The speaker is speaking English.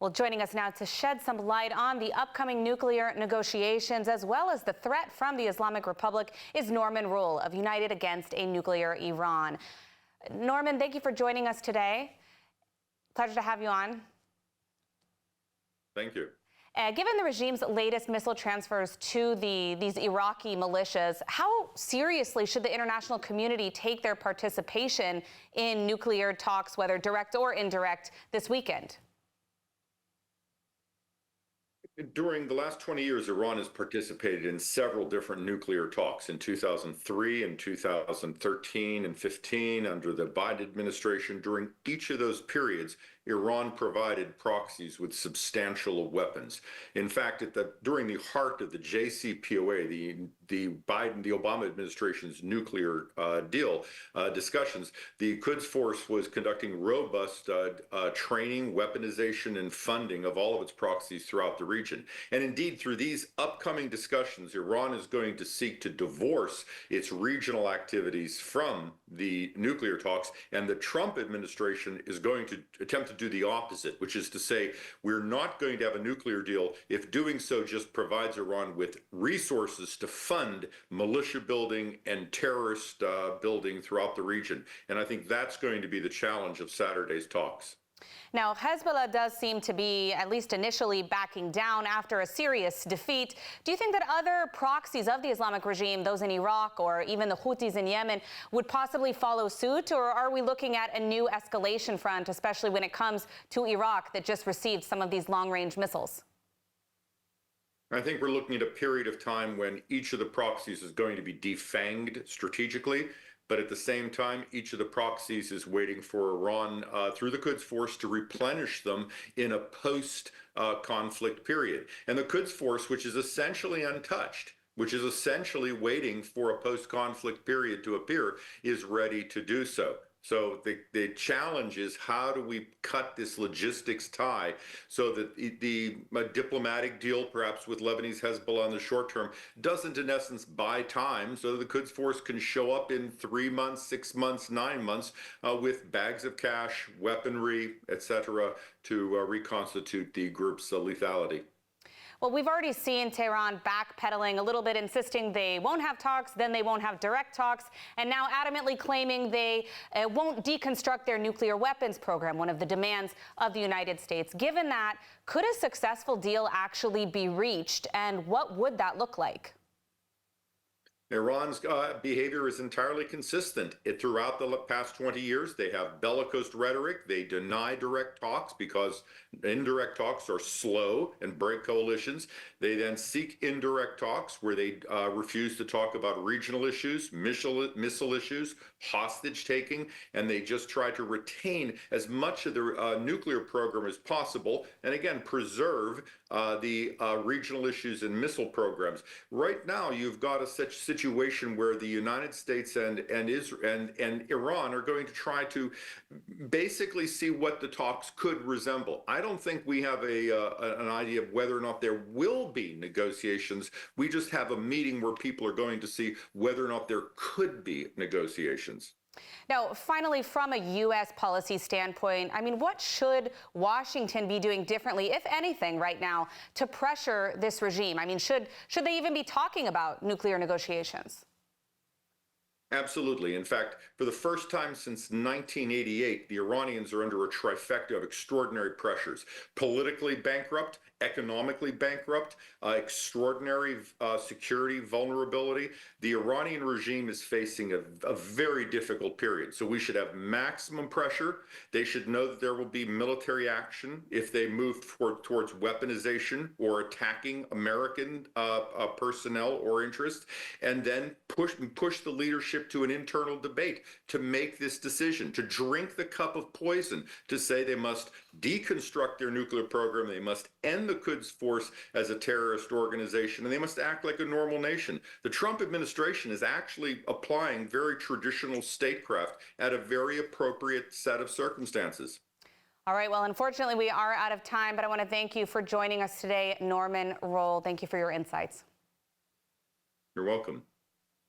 Well, joining us now to shed some light on the upcoming nuclear negotiations, as well as the threat from the Islamic Republic, is Norman Roule of United Against a Nuclear Iran. Norman, thank you for joining us today. Pleasure to have you on. Thank you. Given the regime's latest missile transfers to these Iraqi militias, how seriously should the international community take their participation in nuclear talks, whether direct or indirect, this weekend? During the last 20 years, Iran has participated in several different nuclear talks. In 2003 and 2013 and 15, under the Biden administration, during each of those periods, Iran provided proxies with substantial weapons. In fact, during the heart of the JCPOA, the Obama administration's nuclear deal discussions, the Quds Force was conducting robust training, weaponization, and funding of all of its proxies throughout the region. And indeed, through these upcoming discussions, Iran is going to seek to divorce its regional activities from the nuclear talks, and the Trump administration is going to attempt to do the opposite, which is to say, we're not going to have a nuclear deal if doing so just provides Iran with resources to fund militia building and terrorist building throughout the region. And I think that's going to be the challenge of Saturday's talks. Now, Hezbollah does seem to be, at least initially, backing down after a serious defeat. Do you think that other proxies of the Islamic regime, those in Iraq or even the Houthis in Yemen, would possibly follow suit? Or are we looking at a new escalation front, especially when it comes to Iraq that just received some of these long-range missiles? I think we're looking at a period of time when each of the proxies is going to be defanged strategically. But at the same time, each of the proxies is waiting for Iran through the Quds Force to replenish them in a post-conflict period. And the Quds Force, which is essentially untouched, which is essentially waiting for a post-conflict period to appear, is ready to do so. So the challenge is, how do we cut this logistics tie so that the diplomatic deal, perhaps with Lebanese Hezbollah in the short term, doesn't in essence buy time so that the Quds Force can show up in 3 months, 6 months, 9 months with bags of cash, weaponry, etc., to reconstitute the group's lethality. Well, we've already seen Tehran backpedaling a little bit, insisting they won't have talks, then they won't have direct talks, and now adamantly claiming they won't deconstruct their nuclear weapons program, one of the demands of the United States. Given that, could a successful deal actually be reached, and what would that look like? Iran's behavior is entirely consistent. Throughout the past 20 years, they have bellicose rhetoric. They deny direct talks because indirect talks are slow and break coalitions. They then seek indirect talks where they refuse to talk about regional issues, missile issues, hostage taking, and they just try to retain as much of the nuclear program as possible, and again, preserve the regional issues and missile programs. Right now, you've got a such situation where the United States and Iran are going to try to basically see what the talks could resemble. I don't think we have an idea of whether or not there will be negotiations. We just have a meeting where people are going to see whether or not there could be negotiations. Now, finally, from a U.S. policy standpoint, I mean, what should Washington be doing differently, if anything, right now, to pressure this regime? I mean, should they even be talking about nuclear negotiations? Absolutely. In fact, for the first time since 1988, the Iranians are under a trifecta of extraordinary pressures: politically bankrupt, economically bankrupt, extraordinary security vulnerability. The Iranian regime is facing a very difficult period. So we should have maximum pressure. They should know that there will be military action if they move towards weaponization or attacking American personnel or interests, and then push the leadership to an internal debate to make this decision, to drink the cup of poison, to say they must deconstruct their nuclear program, they must end the Quds Force as a terrorist organization, and they must act like a normal nation. The Trump administration is actually applying very traditional statecraft at a very appropriate set of circumstances. All right, well, unfortunately, we are out of time, but I want to thank you for joining us today, Norman Roule. Thank you for your insights. You're welcome.